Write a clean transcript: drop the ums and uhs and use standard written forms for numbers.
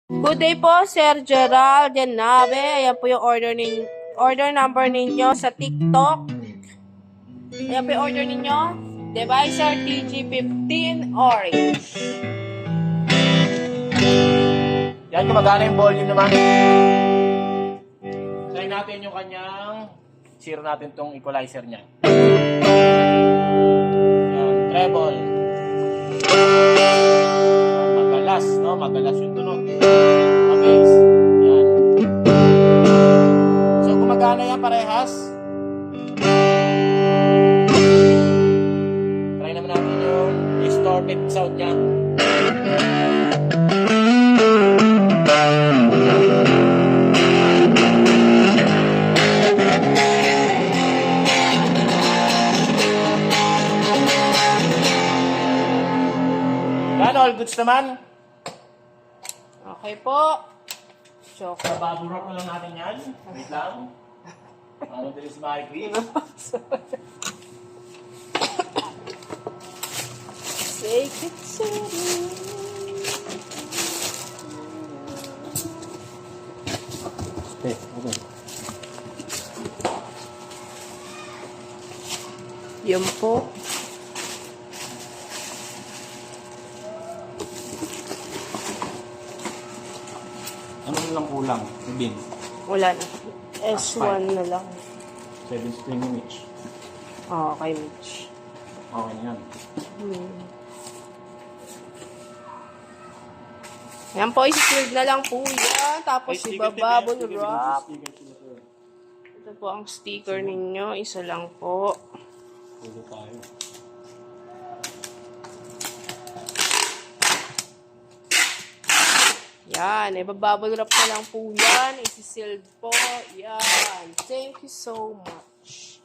Good day po, Sir Gerald Janabe. Ayan po yung order number ninyo sa TikTok. Ayan po yung order ninyo. Devicer TG15 Orange. Yan, gumagana yung volume naman. Try natin yung kanyang zero natin tong equalizer niya. Yan, treble. Yan, magalas, no? Magalas yung tunog. Mabilis. Yan. So, gumagana yan parehas. Try naman natin yung distorted sound niya. Yan, all goods naman. Okay po. Choco. Babura ko lang natin yan. Wait lang. Ano din si Marie Chris? Take it serious. Okay. Yun po. Ano lang kulang? Bin. Wala na. S1 na lang. 7 string image. Okay, Mitch. Okay na yan. Yan po, isi-sealed na lang po yan. Tapos ibabubble wrap. Ito po ang sticker ninyo. Isa lang po. Pwede tayo. Yan, ibabubble wrap na lang po yan. Isi-sealed po. Yan. Thank you so much.